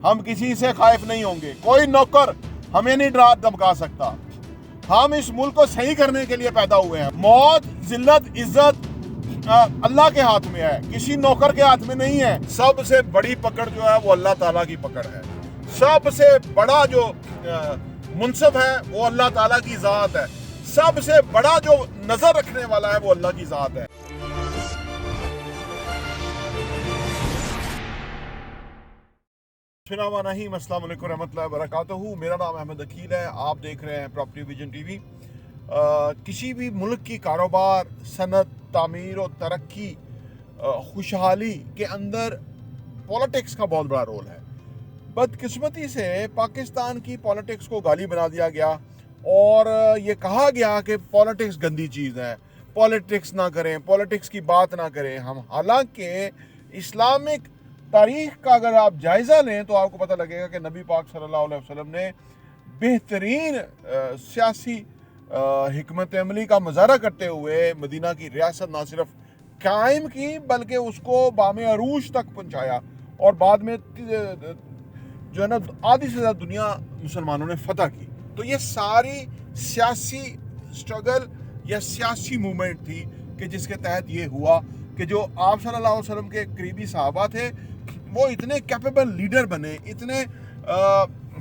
ہم کسی سے خائف نہیں ہوں گے، کوئی نوکر ہمیں نہیں ڈرا دھمکا سکتا. ہم اس ملک کو صحیح کرنے کے لیے پیدا ہوئے ہیں. موت، ذلت، عزت اللہ کے ہاتھ میں ہے، کسی نوکر کے ہاتھ میں نہیں ہے. سب سے بڑی پکڑ جو ہے وہ اللہ تعالیٰ کی پکڑ ہے. سب سے بڑا جو منصف ہے وہ اللہ تعالیٰ کی ذات ہے. سب سے بڑا جو نظر رکھنے والا ہے وہ اللہ کی ذات ہے. السلام علیکم ورحمۃ اللہ وبرکاتہ. میرا نام احمد عقیل ہے. آپ دیکھ رہے ہیں پراپرٹی ویژن ٹی وی. کسی بھی ملک کی کاروبار، صنعت، تعمیر و ترقی، خوشحالی کے اندر پولیٹکس کا بہت بڑا رول ہے. بدقسمتی سے پاکستان کی پولیٹکس کو گالی بنا دیا گیا اور یہ کہا گیا کہ پولیٹکس گندی چیز ہے، پولیٹکس نہ کریں، پولیٹکس کی بات نہ کریں ہم. حالانکہ اسلامک تاریخ کا اگر آپ جائزہ لیں تو آپ کو پتہ لگے گا کہ نبی پاک صلی اللہ علیہ وسلم نے بہترین سیاسی حکمت عملی کا مظاہرہ کرتے ہوئے مدینہ کی ریاست نہ صرف قائم کی بلکہ اس کو بام عروج تک پہنچایا، اور بعد میں جو ہے نا آدھی سے زیادہ دنیا مسلمانوں نے فتح کی. تو یہ ساری سیاسی سٹرگل یا سیاسی موومنٹ تھی کہ جس کے تحت یہ ہوا کہ جو آپ صلی اللہ علیہ وسلم کے قریبی صحابہ تھے وہ اتنے کیپیبل لیڈر بنے، اتنے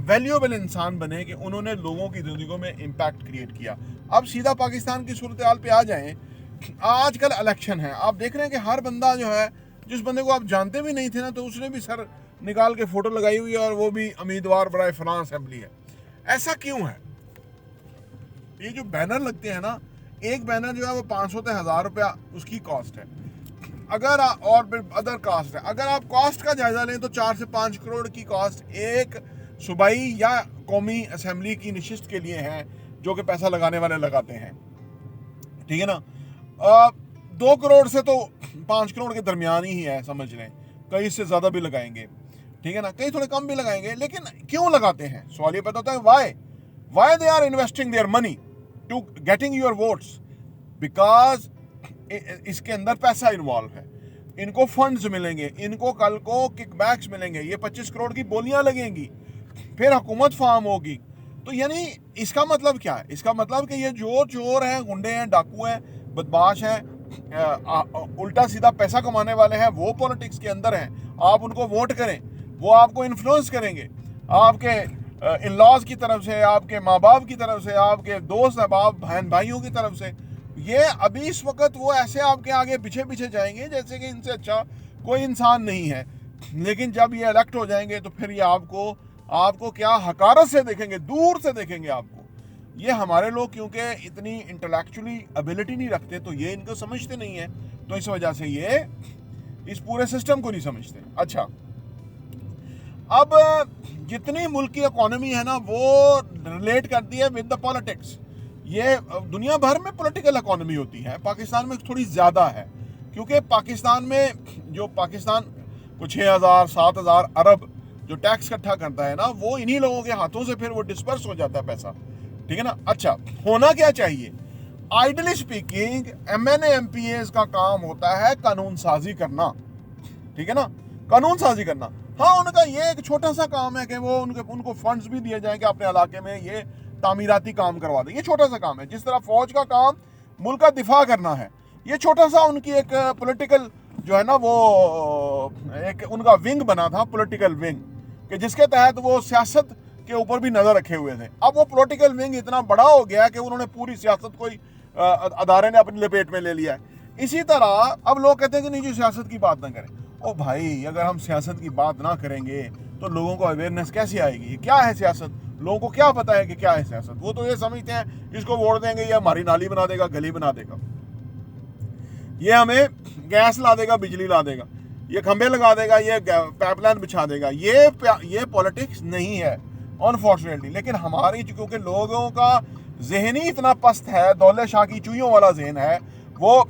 ویلیوبل انسان بنے کہ انہوں نے لوگوں کی زندگیوں میں امپیکٹ کریٹ کیا. اب سیدھا پاکستان کی صورتحال پہ آ جائیں. آج کل الیکشن ہے، آپ دیکھ رہے ہیں کہ ہر بندہ جو ہے، جس بندے کو آپ جانتے بھی نہیں تھے نا تو اس نے بھی سر نکال کے فوٹو لگائی ہوئی ہے اور وہ بھی امیدوار برائے فلاں اسمبلی ہے. ایسا کیوں ہے؟ یہ جو بینر لگتے ہیں نا، ایک بینر جو ہے وہ 500 سے 1000 روپیہ اس کی کاسٹ ہے. اگر اور ادر کاسٹ ہے، اگر آپ کاسٹ کا جائزہ لیں تو 4 سے 5 کروڑ کی کاسٹ ایک صوبائی یا قومی اسمبلی کی نشست کے لیے ہے، جو کہ پیسہ لگانے والے لگاتے ہیں. ٹھیک ہے نا. 2 کروڑ سے تو 5 کروڑ کے درمیان ہی ہے، سمجھ لیں. کئی اس سے زیادہ بھی لگائیں گے، ٹھیک ہے نا، کئی تھوڑے کم بھی لگائیں گے. لیکن کیوں لگاتے ہیں؟ سوال یہ پیدا ہوتا ہے why they are investing their money to getting your votes. Because اس کے اندر پیسہ انوالو ہے، ان کو فنڈز ملیں گے، ان کو کل کو کک بیکس ملیں گے، یہ 25 کروڑ کی بولیاں لگیں گی، پھر حکومت فارم ہوگی. تو یعنی اس کا مطلب کیا ہے؟ اس کا مطلب کہ یہ جو چور ہیں، گنڈے ہیں، ڈاکو ہیں، بدماش ہیں، الٹا سیدھا پیسہ کمانے والے ہیں، وہ پولیٹکس کے اندر ہیں. آپ ان کو ووٹ کریں، وہ آپ کو انفلوئنس کریں گے، آپ کے ان لاز کی طرف سے، آپ کے ماں باپ کی طرف سے، آپ کے دوست احباب بہن بھائیوں کی طرف سے. یہ ابھی اس وقت وہ ایسے آپ کے آگے پیچھے جائیں گے جیسے کہ ان سے اچھا کوئی انسان نہیں ہے. لیکن جب یہ الیکٹ ہو جائیں گے تو پھر یہ آپ کو کیا حقارت سے دیکھیں گے، دور سے دیکھیں گے آپ کو. یہ ہمارے لوگ کیونکہ اتنی انٹلیکچولی ابیلٹی نہیں رکھتے تو یہ ان کو سمجھتے نہیں ہیں، تو اس وجہ سے یہ اس پورے سسٹم کو نہیں سمجھتے. اچھا، اب جتنی ملک کی اکانومی ہے نا وہ ریلیٹ کرتی ہے ود دا پولیٹکس. یہ دنیا بھر میں پولیٹیکل اکانومی ہوتی ہے، پاکستان میں تھوڑی زیادہ ہے کیونکہ پاکستان میں جو پاکستان کو 6000-7000 ارب جو ٹیکس اکٹھا کرتا ہے نا، وہ انہی لوگوں کے ہاتھوں سے پھر وہ ڈسپرس ہو جاتا ہے پیسہ. ٹھیک ہے نا. اچھا، ہونا کیا چاہیے؟ Ideally speaking M N A MPs کا کام ہوتا ہے قانون سازی کرنا. ٹھیک ہے نا، قانون سازی کرنا. ہاں، ان کا یہ ایک چھوٹا سا کام ہے کہ وہ ان کو فنڈز بھی دیے جائیں کہ اپنے علاقے میں یہ تعمیراتی کام کروا دیں. یہ چھوٹا سا کام ہے. جس طرح فوج کا کام ملک کا دفاع کرنا ہے، یہ چھوٹا سا ان کی ایک پولیٹیکل جو ہے نا وہ ایک ان کا ونگ بنا تھا، پولیٹیکل ونگ، کہ جس کے تحت وہ سیاست کے اوپر بھی نظر رکھے ہوئے تھے. اب وہ پولیٹیکل ونگ اتنا بڑا ہو گیا کہ انہوں نے پوری سیاست کو ادارے نے اپنی لپیٹ میں لے لیا ہے. اسی طرح اب لوگ کہتے ہیں کہ نہیں جی سیاست کی بات نہ کریں. او بھائی، اگر ہم سیاست کی بات نہ کریں گے تو لوگوں کو اویئرنیس کیسے آئے گی؟ کیا ہے سیاست؟ لوگوں کو کیا پتا ہے کہ کیا ہے سیاست؟ وہ تو یہ سمجھتے ہیں اس کو ووٹ دیں گے یہ ہماری نالی بنا دے گا، گلی بنا دے گا، یہ ہمیں گیس لا دے گا، بجلی لا دے گا، یہ کھمبے لگا دے گا، یہ پائپ لائن بچھا دے گا. یہ پولیٹکس نہیں ہے انفارچونیٹلی. لیکن ہماری کیونکہ لوگوں کا ذہنی اتنا پست ہے، دولت شاہ کی چوئیوں والا ذہن ہے، وہ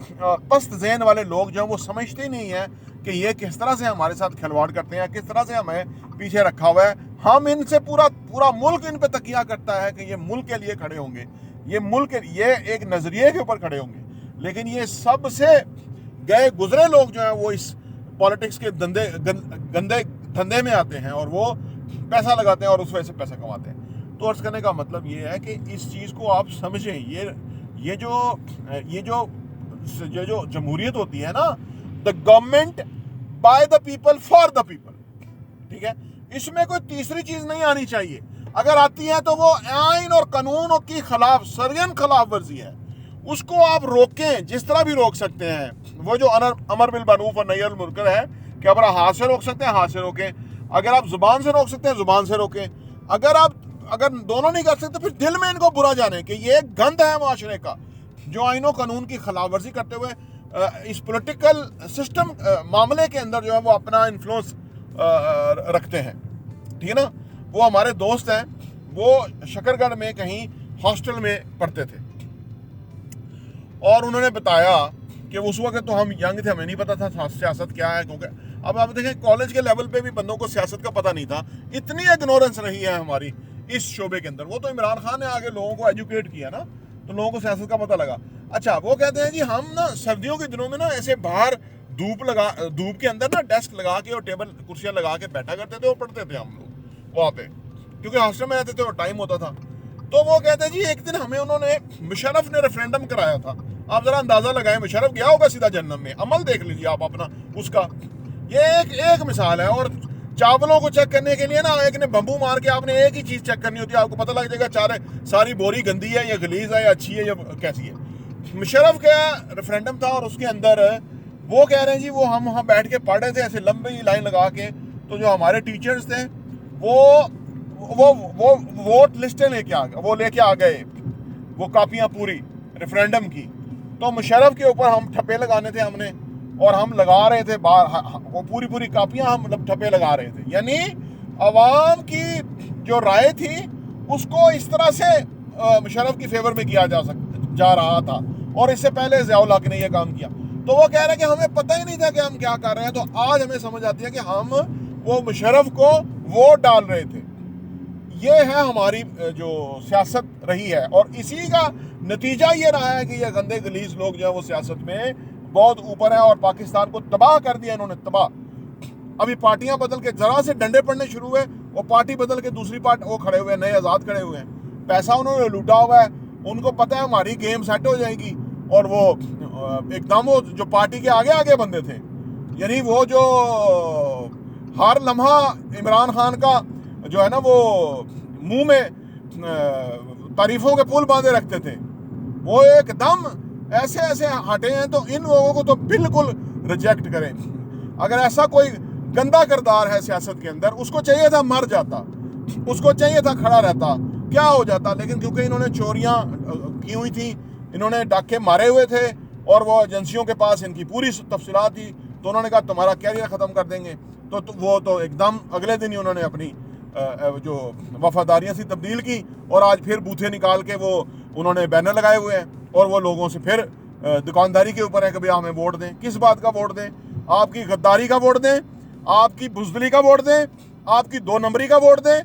پست ذہن والے لوگ جو ہیں وہ سمجھتے نہیں ہیں کہ یہ کس طرح سے ہمارے ساتھ کھلواڑ کرتے ہیں، کس طرح سے ہمیں پیچھے رکھا ہوا ہے. ہم ان سے پورا ملک ان پہ تکیہ کرتا ہے کہ یہ ملک کے لیے کھڑے ہوں گے، یہ ایک نظریے کے اوپر کھڑے ہوں گے. لیکن یہ سب سے گئے گزرے لوگ جو ہیں وہ اس پولیٹکس کے گندے دھندے میں آتے ہیں اور وہ پیسہ لگاتے ہیں اور اس وجہ سے پیسہ کماتے ہیں. تو عرض کرنے کا مطلب یہ ہے کہ اس چیز کو آپ سمجھیں. یہ جو جمہوریت ہوتی ہے نا, the government by the people for the people, ٹھیک ہے, اس میں کوئی تیسری چیز نہیں آنی چاہیے. اگر آتی ہے تو وہ آئین اور قانون کی خلاف, سرین خلاف ورزی ہے. اس کو آپ روکیں جس طرح بھی روک سکتے ہیں. وہ جو امر بالمعروف اور نہی عن المنکر ہے کہ اگر آپ ہاتھ سے روک سکتے ہیں ہاتھ سے روکیں, اگر آپ زبان سے روک سکتے ہیں زبان سے روکیں. اگر دونوں نہیں کر سکتے تو پھر دل میں ان کو برا جانیں کہ یہ گند ہے معاشرے کا, جو آئین و قانون کی خلاف ورزی کرتے ہوئے اس پولیٹیکل سسٹم معاملے کے اندر جو ہے وہ اپنا انفلوئنس رکھتے ہیں. ٹھیک ہے نا. وہ ہمارے دوست ہیں, وہ شکرگڑھ میں کہیں ہاسٹل میں پڑھتے تھے, اور انہوں نے بتایا کہ اس وقت تو ہم ینگ تھے, ہمیں نہیں پتا تھا سیاست کیا ہے, کیونکہ اب آپ دیکھیں کالج کے لیول پہ بھی بندوں کو سیاست کا پتہ نہیں تھا. اتنی اگنورنس رہی ہے ہماری اس شعبے کے اندر. وہ تو عمران خان نے آگے لوگوں کو ایجوکیٹ کیا نا, تو لوگوں کو سیاست کا پتہ لگا. اچھا, وہ کہتے ہیں جی ہم نا سردیوں کے دنوں میں نا ایسے باہر دھوپ کے اندر نا ڈیسک لگا کے اور ٹیبل کرسیاں لگا کے بیٹھا کرتے تھے اور پڑھتے تھے ہم لوگ وہاں پہ, کیونکہ ہاسٹل میں رہتے تھے اور ٹائم ہوتا تھا. تو وہ کہتے ہیں جی ایک دن ہمیں انہوں نے, مشرف نے ریفرینڈم کرایا تھا. آپ ذرا اندازہ لگائیں, مشرف گیا ہوگا سیدھا جہنم میں. عمل دیکھ لیجیے آپ اپنا اس کا. یہ ایک مثال ہے. اور چاولوں کو چیک کرنے کے لیے نا ایک نے بمبو مار کے آپ نے ایک ہی چیز چیک کرنی ہوتی ہے, آپ کو پتہ لگ جائے گا ساری بوری گندی ہے یا غلیظ ہے یا اچھی ہے یا کیسی ہے. مشرف کا ریفرینڈم تھا اور اس کے اندر وہ کہہ رہے ہیں جی وہ ہم وہاں بیٹھ کے پڑھ رہے تھے ایسے لمبی لائن لگا کے. تو جو ہمارے ٹیچرز تھے وہ ووٹ لسٹیں لے کے آ گئے, وہ کاپیاں پوری ریفرینڈم کی. تو مشرف کے اوپر ہم ٹھپے لگانے تھے ہم نے, اور ہم لگا رہے تھے وہ پوری کاپیاں ہم ٹھپے لگا رہے تھے. یعنی عوام کی جو رائے تھی اس کو اس طرح سے مشرف کی فیور میں کیا جا رہا تھا, اور اس سے پہلے ضیاء الحق نے یہ کام کیا. تو وہ کہہ رہے ہیں کہ ہمیں پتہ ہی نہیں تھا کہ ہم کیا کر رہے ہیں. تو آج ہمیں سمجھ آتی ہے کہ ہم وہ مشرف کو ووٹ ڈال رہے تھے. یہ ہے ہماری جو سیاست رہی ہے, اور اسی کا نتیجہ یہ رہا ہے کہ یہ گندے غلیظ لوگ جو ہے وہ سیاست میں بہت اوپر ہیں اور پاکستان کو تباہ کر دیا انہوں نے, تباہ. ابھی پارٹیاں بدل کے ذرا سے ڈنڈے پڑنے شروع ہوئے, وہ پارٹی بدل کے دوسری پارٹی وہ کھڑے ہوئے ہیں, نئے آزاد کھڑے ہوئے ہیں. پیسہ انہوں نے لوٹا ہوا ہے, ان کو پتہ ہے ہماری گیم سیٹ ہو جائے گی, اور وہ ایک دم وہ جو پارٹی کے آگے بندے تھے, یعنی وہ جو ہر لمحہ عمران خان کا جو ہے نا وہ منہ میں تعریفوں کے پل باندھے رکھتے تھے, وہ ایک دم ایسے ہٹے ہیں. تو ان لوگوں کو تو بالکل ریجیکٹ کریں. اگر ایسا کوئی گندا کردار ہے سیاست کے اندر, اس کو چاہیے تھا مر جاتا, اس کو چاہیے تھا کھڑا رہتا, کیا ہو جاتا. لیکن کیونکہ انہوں نے چوریاں کی ہوئی تھیں, انہوں نے ڈاکے مارے ہوئے تھے, اور وہ ایجنسیوں کے پاس ان کی پوری تفصیلات تھی, تو انہوں نے کہا تمہارا کیریئر ختم کر دیں گے. تو وہ تو ایک دم اگلے دن ہی انہوں نے اپنی جو وفاداریاں سی تبدیل کی, اور آج پھر بوتھے نکال کے وہ انہوں نے بینر لگائے ہوئے ہیں, اور وہ لوگوں سے پھر دکانداری کے اوپر ہے کہ بھئی ہمیں ووٹ دیں. کس بات کا ووٹ دیں؟ آپ کی غداری کا ووٹ دیں, آپ کی بزدلی کا ووٹ دیں, آپ کی 2 نمبری کا ووٹ دیں.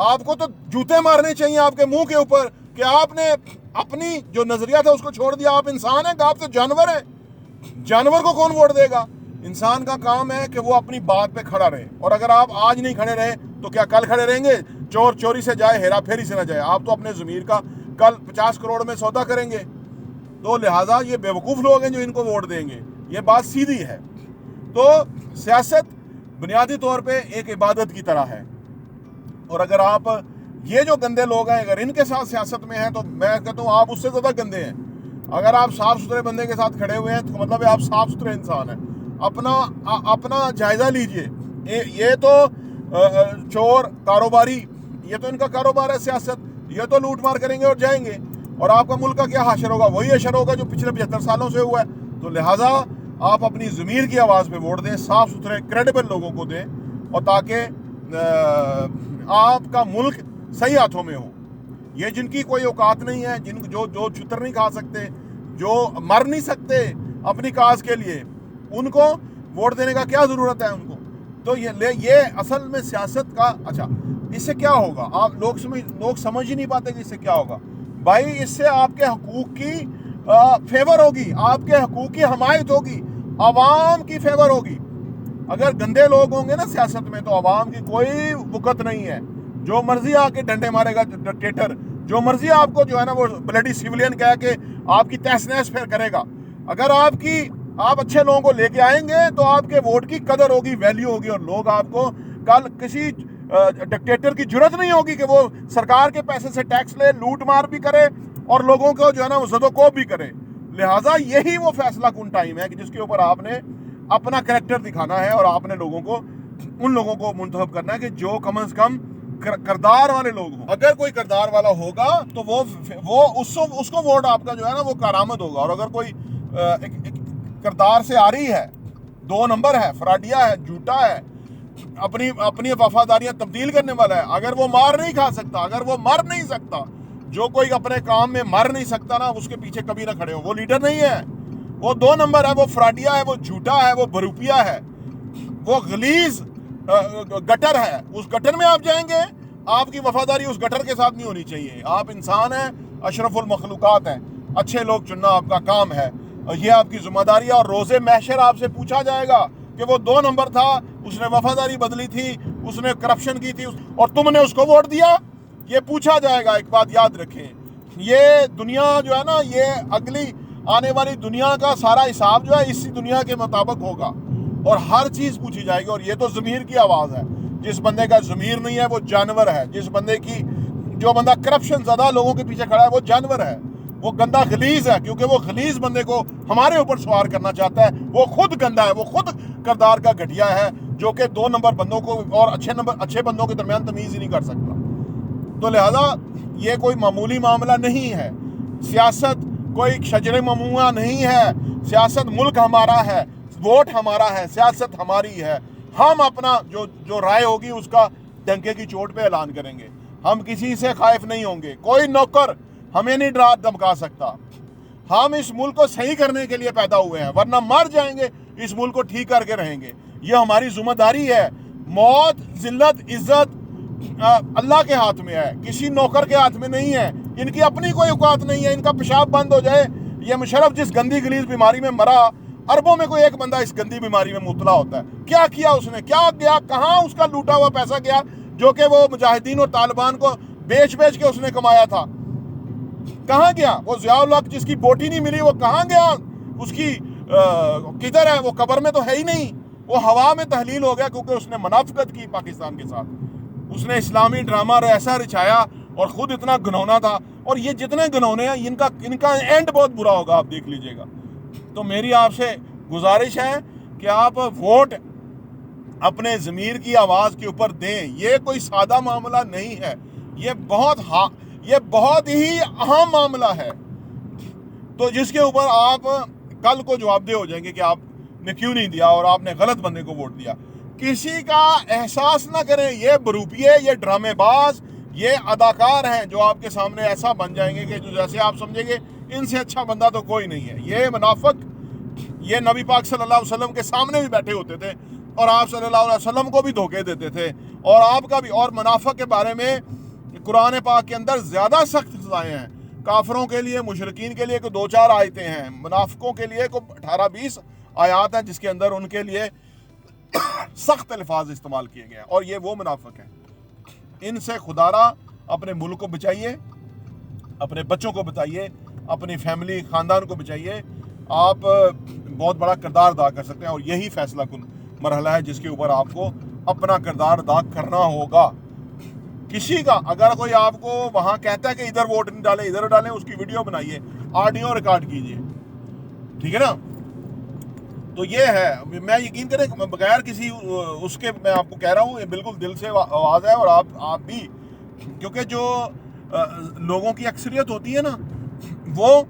آپ کو تو جوتے مارنے چاہیے آپ کے منہ کے اوپر کہ آپ نے اپنی جو نظریہ تھا اس کو چھوڑ دیا. آپ انسان ہیں کہ آپ تو جانور ہیں؟ جانور کو کون ووٹ دے گا؟ انسان کا کام ہے کہ وہ اپنی بات پہ کھڑا رہے, اور اگر آپ آج نہیں کھڑے رہے تو کیا کل کھڑے رہیں گے؟ چور چوری سے جائے, ہیرا پھیری سے نہ جائے. آپ تو اپنے ضمیر کا کل 50 کروڑ میں سودا کریں گے. تو لہٰذا یہ بیوقوف لوگ ہیں جو ان کو ووٹ دیں گے. یہ بات سیدھی ہے. تو سیاست بنیادی طور پہ ایک عبادت کی طرح ہے, اور اگر آپ یہ جو گندے لوگ ہیں اگر ان کے ساتھ سیاست میں ہیں تو میں کہتا ہوں آپ اس سے زیادہ گندے ہیں. اگر آپ صاف ستھرے بندے کے ساتھ کھڑے ہوئے ہیں تو مطلب ہے آپ صاف ستھرے انسان ہیں. اپنا جائزہ لیجئے. یہ تو چور کاروباری, یہ تو ان کا کاروبار ہے سیاست, یہ تو لوٹ مار کریں گے اور جائیں گے, اور آپ کا ملک کا کیا حشر ہوگا؟ وہی حشر ہوگا جو پچھلے 75 سالوں سے ہوا ہے. تو لہٰذا آپ اپنی ضمیر کی آواز پہ ووٹ دیں, صاف ستھرے کریڈیبل لوگوں کو دیں, اور تاکہ آپ کا ملک صحیح ہاتھوں میں ہو. یہ جن کی کوئی اوقات نہیں ہے, جو چھتر نہیں کھا سکتے, جو مر نہیں سکتے اپنی کاز کے لیے, ان کو ووٹ دینے کا کیا ضرورت ہے ان کو؟ تو یہ اصل میں سیاست کا. اچھا, اس سے کیا ہوگا؟ آپ لوگ سمجھ ہی نہیں پاتے کہ اس سے کیا ہوگا. بھائی اس سے آپ کے حقوق کی فیور ہوگی, آپ کے حقوق کی حمایت ہوگی, عوام کی فیور ہوگی. اگر گندے لوگ ہوں گے نا سیاست میں تو عوام کی کوئی وقت نہیں ہے. جو مرضی آ کے ڈنڈے مارے گا ڈکٹیٹر, جو مرضی آپ کو جو ہے نا وہ بلڈی سیولین کہہ کے آپ کی تہس نہس پھر کرے گا. اگر آپ اچھے لوگوں کو لے کے آئیں گے تو آپ کے ووٹ کی قدر ہوگی, ویلیو ہوگی, اور لوگ آپ کو کل کسی ڈکٹیٹر کی جرت نہیں ہوگی کہ وہ سرکار کے پیسے سے ٹیکس لے, لوٹ مار بھی کرے اور لوگوں کو جو ہے نا وہ زد و کوب بھی کرے. لہٰذا یہی وہ فیصلہ کن ٹائم ہے کہ جس کے اوپر آپ نے اپنا کریکٹر دکھانا ہے اور آپ نے ان لوگوں کو منتخب کرنا ہے کہ جو کم از کم کردار والے لوگ ہوں. اگر کوئی کردار والا ہوگا تو وہ اس کو ووٹ آپ کا جو ہے نا وہ کارآمد ہوگا. اور اگر کوئی کردار سے آ رہی ہے, 2 نمبر ہے, فراڈیا ہے, جھوٹا ہے, اپنی وفاداریاں تبدیل کرنے والا ہے, اگر وہ مار نہیں کھا سکتا, اگر وہ مر نہیں سکتا, جو کوئی اپنے کام میں مر نہیں سکتا نا, اس کے پیچھے کبھی نہ کھڑے ہو. وہ لیڈر نہیں ہے, وہ 2 نمبر ہے, وہ فراڈیا ہے, وہ جھوٹا ہے, وہ بروپیا ہے, وہ غلیظ گٹر ہے. اس گٹر میں آپ جائیں گے, آپ کی وفاداری اس گٹر کے ساتھ نہیں ہونی چاہیے. آپ انسان ہیں, اشرف المخلوقات ہیں, اچھے لوگ چننا آپ کا کام ہے, یہ آپ کی ذمہ داری ہے. اور روز محشر آپ سے پوچھا جائے گا کہ وہ 2 نمبر تھا, اس نے وفاداری بدلی تھی, اس نے کرپشن کی تھی اور تم نے اس کو ووٹ دیا. یہ پوچھا جائے گا. ایک بات یاد رکھیں, یہ دنیا جو ہے نا, یہ اگلی آنے والی دنیا کا سارا حساب جو ہے اسی دنیا کے مطابق ہوگا اور ہر چیز پوچھی جائے گی. اور یہ تو ضمیر کی آواز ہے. جس بندے کا ضمیر نہیں ہے وہ جانور ہے. جو بندہ کرپشن زدہ لوگوں کے پیچھے کھڑا ہے وہ جانور ہے, وہ گندا غلیظ ہے, کیونکہ وہ غلیظ بندے کو ہمارے اوپر سوار کرنا چاہتا ہے. وہ خود گندا ہے, وہ خود کردار کا گھٹیا ہے, جو کہ 2 نمبر بندوں کو اور اچھے بندوں کے درمیان تمیز ہی نہیں کر سکتا. تو لہذا یہ کوئی معمولی معاملہ نہیں ہے. سیاست کوئی شجر ممنوعہ نہیں ہے. سیاست ملک ہمارا ہے, ووٹ ہمارا ہے, سیاست ہماری ہے. ہم اپنا جو رائے ہوگی اس کا ڈنکے کی چوٹ پہ اعلان کریں گے. ہم کسی سے خائف نہیں ہوں گے. کوئی نوکر ہمیں نہیں ڈرا دھمکا سکتا. ہم اس ملک کو صحیح کرنے کے لیے پیدا ہوئے ہیں, ورنہ مر جائیں گے, اس ملک کو ٹھیک کر کے رہیں گے. یہ ہماری ذمہ داری ہے. موت, ذلت, عزت اللہ کے ہاتھ میں ہے, کسی نوکر کے ہاتھ میں نہیں ہے. ان کی اپنی کوئی اوقات نہیں ہے. ان کا پیشاب بند ہو جائے. یہ مشرف جس گندی غلیظ بیماری میں مرا, اربوں میں کوئی ایک بندہ اس گندی بیماری میں مبتلا ہوتا ہے. کیا کیا اس نے, کیا گیا, کہاں اس کا لوٹا ہوا پیسہ گیا جو کہ وہ مجاہدین اور طالبان کو بیچ کے اس نے کمایا تھا؟ کہاں گیا وہ ضیاء اللہ جس کی بوٹی نہیں ملی؟ وہ کہاں گیا؟ اس کی کدھر ہے؟ وہ قبر میں تو ہے ہی نہیں. وہ ہوا میں تحلیل ہو گیا کیونکہ اس نے منافقت کی پاکستان کے ساتھ. اس نے اسلامی ڈرامہ ایسا رچایا اور خود اتنا گنونا تھا. اور یہ جتنے گنونے ہیں ان کا اینڈ بہت برا ہوگا, آپ دیکھ لیجئے گا. تو میری آپ سے گزارش ہے کہ آپ ووٹ اپنے ضمیر کی آواز کے اوپر دیں. یہ کوئی سادہ معاملہ نہیں ہے, یہ بہت ہی اہم معاملہ ہے. تو جس کے اوپر آپ کل کو جواب دہ ہو جائیں گے کہ آپ نے کیوں نہیں دیا اور آپ نے غلط بندے کو ووٹ دیا. کسی کا احساس نہ کریں. یہ بروپیے, یہ ڈرامے باز, یہ اداکار ہیں جو آپ کے سامنے ایسا بن جائیں گے کہ جیسے آپ سمجھیں گے ان سے اچھا بندہ تو کوئی نہیں ہے. یہ منافق, یہ نبی پاک صلی اللہ علیہ وسلم کے سامنے بھی بیٹھے ہوتے تھے اور آپ صلی اللہ علیہ وسلم کو بھی دھوکے دیتے تھے, اور آپ کا بھی. اور منافق کے بارے میں قرآن پاک کے اندر زیادہ سخت سزائیں ہیں. کافروں کے لیے, مشرکین کے لیے کوئی 2-4 آیتیں ہیں, منافقوں کے لیے کوئی 18-20 آیات ہیں جس کے اندر ان کے لیے سخت الفاظ استعمال کیے گئے ہیں. اور یہ وہ منافق ہیں. ان سے خدارا اپنے ملک کو بچائیے, اپنے بچوں کو بچائیے, اپنی فیملی, خاندان کو بچائیے. آپ بہت بڑا کردار ادا کر سکتے ہیں, اور یہی فیصلہ کن مرحلہ ہے جس کے اوپر آپ کو اپنا کردار ادا کرنا ہوگا. کسی کا اگر کوئی آپ کو وہاں کہتا ہے کہ ادھر ووٹ نہیں ڈالیں, ادھر ڈالیں, اس کی ویڈیو بنائیے, آڈیو ریکارڈ کیجئے, ٹھیک ہے نا. تو یہ ہے, میں یقین کریں بغیر کسی اس کے میں آپ کو کہہ رہا ہوں, یہ بالکل دل سے آواز ہے. اور آپ بھی, کیونکہ جو لوگوں کی اکثریت ہوتی ہے نا وہ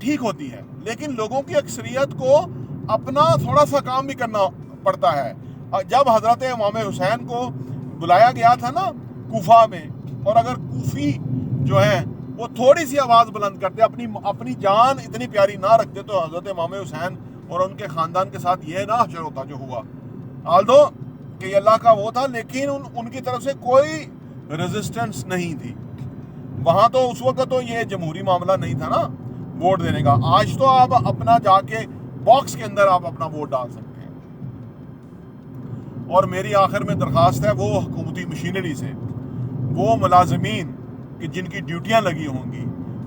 ٹھیک ہوتی ہے, لیکن لوگوں کی اکثریت کو اپنا تھوڑا سا کام بھی کرنا پڑتا ہے. جب حضرت امام حسین کو بلایا گیا تھا نا کوفہ میں, اور اگر کوفی جو ہیں وہ تھوڑی سی آواز بلند کرتے, اپنی جان اتنی پیاری نہ رکھتے, تو حضرت امام حسین اور ان کے خاندان کے ساتھ یہ نہ حشر ہوتا جو ہوا. آلدو کہ یہ اللہ کا وہ تھا, لیکن ان کی طرف سے کوئی ریزسٹنس نہیں تھی وہاں. تو اس وقت تو یہ جمہوری معاملہ نہیں تھا نا ووٹ دینے کا. آج تو آپ اپنا جا کے باکس کے اندر آپ اپنا ووٹ ڈال سکتے ہیں. اور میری آخر میں درخواست ہے وہ حکومتی مشینری سے، وہ ملازمین کہ جن کی ڈیوٹیاں لگی ہوں گی،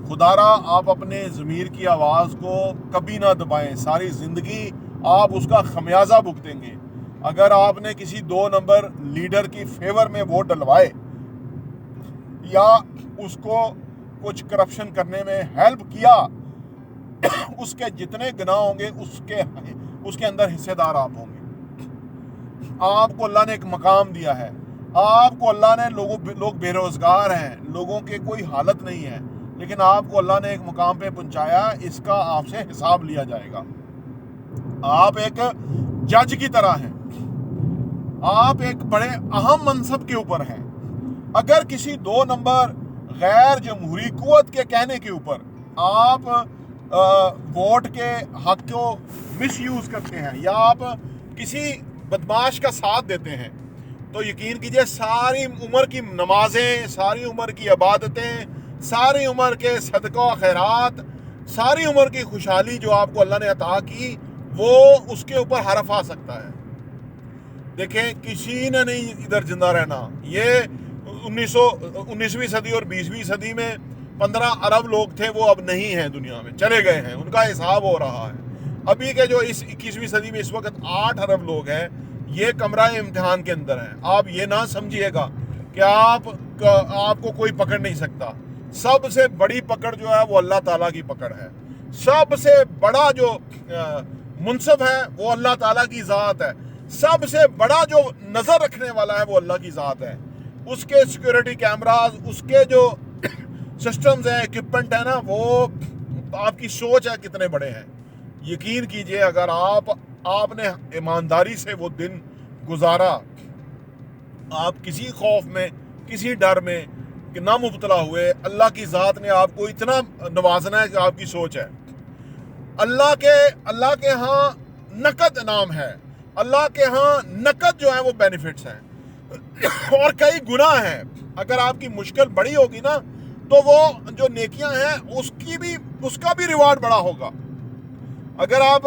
خدا را آپ اپنے ضمیر کی آواز کو کبھی نہ دبائیں، ساری زندگی آپ اس کا خمیازہ بھگتیں گے۔ اگر آپ نے کسی 2 نمبر لیڈر کی فیور میں ووٹ ڈلوائے یا اس کو کچھ کرپشن کرنے میں ہیلپ کیا، اس کے جتنے گناہ ہوں گے اس کے اندر حصے دار آپ ہوں گے۔ آپ کو اللہ نے ایک مقام دیا ہے، آپ کو اللہ نے لوگ بے روزگار ہیں، لوگوں کے کوئی حالت نہیں ہے، لیکن آپ کو اللہ نے ایک مقام پہ پہنچایا، اس کا آپ سے حساب لیا جائے گا۔ آپ ایک جج کی طرح ہیں، آپ ایک بڑے اہم منصب کے اوپر ہیں۔ اگر کسی 2 نمبر غیر جمہوری قوت کے کہنے کے اوپر آپ ووٹ کے حق کو مس یوز کرتے ہیں یا آپ کسی بدماش کا ساتھ دیتے ہیں، تو یقین کیجئے ساری عمر کی نمازیں، ساری عمر کی عبادتیں، ساری عمر کے صدقہ و خیرات، ساری عمر کی خوشحالی جو آپ کو اللہ نے عطا کی، وہ اس کے اوپر حرف آ سکتا ہے۔ دیکھیں، کسی نے نہیں ادھر زندہ رہنا۔ یہ 19ویں صدی اور 20ویں صدی میں 15 ارب لوگ تھے، وہ اب نہیں ہیں، دنیا میں چلے گئے ہیں، ان کا حساب ہو رہا ہے۔ ابھی کے جو اس 21ویں صدی میں اس وقت 8 ارب لوگ ہیں، یہ کمرہ امتحان کے اندر ہیں۔ آپ یہ نہ سمجھیے گا کہ آپ کو کوئی پکڑ نہیں سکتا۔ سب سے بڑی پکڑ جو ہے وہ اللہ تعالیٰ کی پکڑ ہے۔ سب سے بڑا جو منصب ہے وہ اللہ تعالیٰ کی ذات ہے۔ سب سے بڑا جو نظر رکھنے والا ہے وہ اللہ کی ذات ہے۔ اس کے سیکیورٹی کیمراز، اس کے جو سسٹمز ہیں، اکوپمنٹ ہے نا، وہ آپ کی سوچ ہے کتنے بڑے ہیں۔ یقین کیجئے اگر آپ نے ایمانداری سے وہ دن گزارا، آپ کسی خوف میں، کسی ڈر میں نہ مبتلا ہوئے، اللہ کی ذات نے آپ کو اتنا نوازنا ہے کہ آپ کی سوچ ہے۔ اللہ کے ہاں نقد انعام ہے، اللہ کے ہاں نقد جو ہے وہ بینیفٹس ہیں اور کئی گناہ ہیں۔ اگر آپ کی مشکل بڑی ہوگی نا، تو وہ جو نیکیاں ہیں اس کا بھی ریوارڈ بڑا ہوگا۔ اگر آپ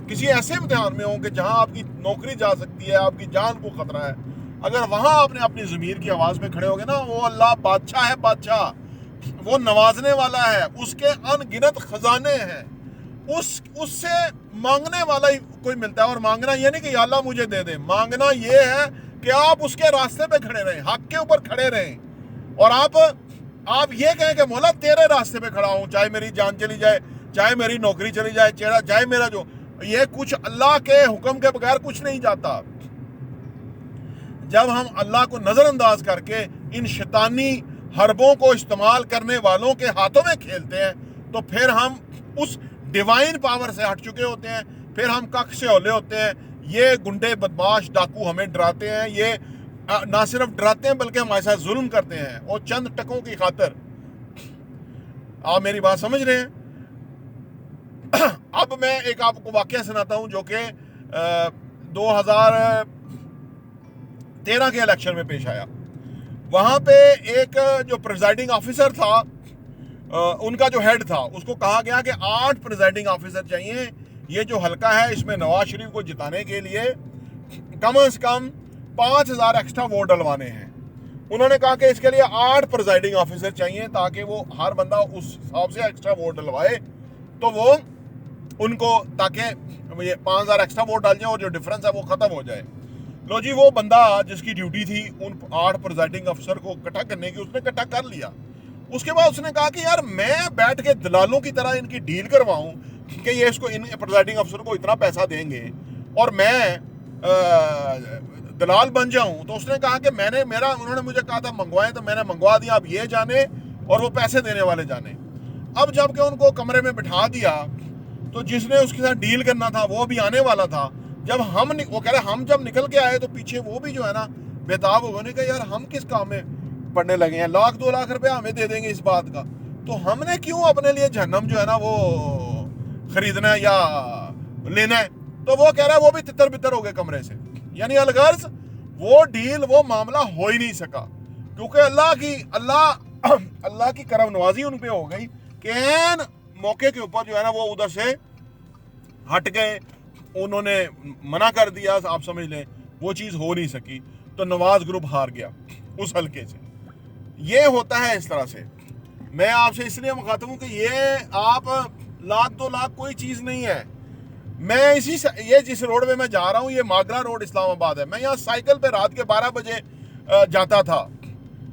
کسی ایسے امتحان میں ہوں کہ جہاں آپ کی نوکری جا سکتی ہے، آپ کی جان کو خطرہ ہے، اگر وہاں آپ نے اپنی ضمیر کی آواز میں کھڑے ہوگے نا، وہ اللہ بادشاہ ہے، بادشاہ، وہ نوازنے والا ہے، اس کے ان گنت خزانے ہیں، اس سے مانگنے والا ہی کوئی ملتا ہے۔ اور مانگنا یہ نہیں کہ یا اللہ مجھے دے دے، مانگنا یہ ہے کہ آپ اس کے راستے پہ کھڑے رہیں، حق کے اوپر کھڑے رہیں، اور آپ یہ کہیں کہ مولا تیرے راستے پہ کھڑا ہوں، چاہے میری جان چلی جائے، چاہے میری نوکری چلی جائے، چاہے میرا جو یہ کچھ اللہ کے حکم کے بغیر کچھ نہیں جاتا۔ جب ہم اللہ کو نظر انداز کر کے ان شیطانی حربوں کو استعمال کرنے والوں کے ہاتھوں میں کھیلتے ہیں، تو پھر ہم اس ڈیوائن پاور سے ہٹ چکے ہوتے ہیں، پھر ہم کخ سے ہولے ہوتے ہیں۔ یہ گنڈے بدماش ڈاکو ہمیں ڈراتے ہیں، یہ نہ صرف ڈراتے ہیں بلکہ ہمارے ساتھ ظلم کرتے ہیں، اور چند ٹکوں کی خاطر۔ آپ میری بات سمجھ رہے ہیں؟ اب میں ایک آپ کو واقعہ سناتا ہوں جو کہ 2013 کے الیکشن میں پیش آیا۔ وہاں پہ ایک جو پریزائڈنگ آفیسر تھا، ان کا جو ہیڈ تھا، اس کو کہا گیا کہ 8 پریزائڈنگ آفیسر چاہیے۔ یہ جو حلقہ ہے اس میں نواز شریف کو جتانے کے لیے کم از کم 5000 ایکسٹرا ووٹ ڈلوانے ہیں۔ انہوں نے کہا کہ اس کے لیے 8 پریزائڈنگ آفیسر چاہیے تاکہ وہ ہر بندہ اس حساب سے ایکسٹرا ووٹ ڈلوائے، تو وہ ان کو تاکہ یہ 5000 ایکسٹرا ووٹ ڈال جائیں اور جو ڈفرنس ہے وہ ختم ہو جائے۔ لو جی، وہ بندہ جس کی ڈیوٹی تھی ان 8 پریزائڈنگ افسر کو اکٹھا کرنے کی، اس نے اکٹھا کر لیا۔ اس کے بعد اس نے کہا کہ یار میں بیٹھ کے دلالوں کی طرح ان کی ڈیل کرواؤں کہ یہ اس کو ان پریزائڈنگ افسر کو اتنا پیسہ دیں گے اور میں دلال بن جاؤں۔ تو اس نے کہا کہ انہوں نے مجھے کہا تھا منگوائیں، تو میں نے منگوا دیا، اب یہ جانے اور وہ پیسے دینے والے جانے۔ اب جب کہ ان کو کمرے میں بٹھا دیا تو جس نے اس کے ساتھ ڈیل کرنا تھا وہ بھی آنے والا تھا۔ جب وہ کہہ رہے ہم جب نکل کے آئے تو پیچھے وہ بھی جو ہے نا بےتاب ہو گئے، کہ یار ہم کس کام میں پڑنے لگے ہیں، 1,00,000 2,00,000 روپے ہمیں دے دیں گے اس بات کا، تو ہم نے کیوں اپنے لیے جہنم جو ہے نا وہ خریدنا ہے یا لینا ہے۔ تو وہ کہہ رہا ہے وہ بھی تتر بتر ہو گئے کمرے سے، یعنی الغرض وہ ڈیل، وہ معاملہ ہو ہی نہیں سکا، کیونکہ اللہ کی کرم نوازی ان پہ ہو گئی کہ این موقع کے اوپر جو ہے نا وہ ادھر سے ہٹ گئے، انہوں نے منع کر دیا، آپ سمجھ لیں وہ چیز ہو نہیں سکی، تو نواز گروپ ہار گیا اس حلقے سے۔ یہ ہوتا ہے اس طرح سے۔ میں آپ سے اس لیے مخاطب ہوں کہ یہ آپ لاکھ 2 لاکھ کوئی چیز نہیں ہے۔ میں یہ جس روڈ پہ میں جا رہا ہوں، یہ ماگرا روڈ اسلام آباد ہے، میں یہاں سائیکل پہ رات کے 12 بجے جاتا تھا،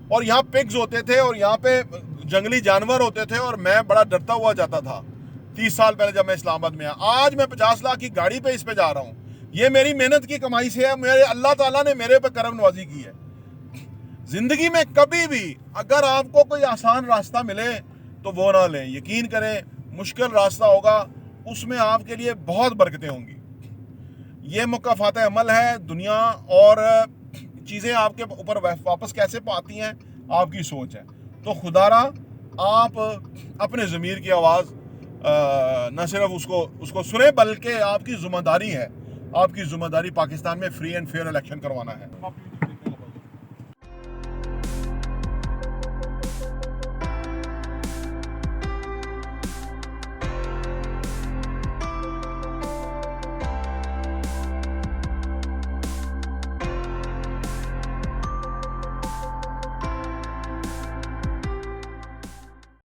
اور یہاں پگز ہوتے تھے اور یہاں پہ جنگلی جانور ہوتے تھے، اور میں بڑا ڈرتا ہوا جاتا تھا 30 سال پہلے جب میں اسلام آباد میں آیا۔ آج میں 50 لاکھ کی گاڑی پہ اس پہ جا رہا ہوں۔ یہ میری محنت کی کمائی سے ہے، میرے اللہ تعالیٰ نے میرے پہ کرم نوازی کی ہے۔ زندگی میں کبھی بھی اگر آپ کو کوئی آسان راستہ ملے تو وہ نہ لیں، یقین کریں مشکل راستہ ہوگا، اس میں آپ کے لیے بہت برکتیں ہوں گی۔ یہ مکافات عمل ہے، دنیا اور چیزیں آپ کے اوپر واپس کیسے آتی ہیں، آپ کی سوچ ہے۔ تو خدا را آپ اپنے ضمیر کی آواز نہ صرف اس کو سنیں، بلکہ آپ کی ذمہ داری ہے، آپ کی ذمہ داری پاکستان میں فری اینڈ فیئر الیکشن کروانا ہے۔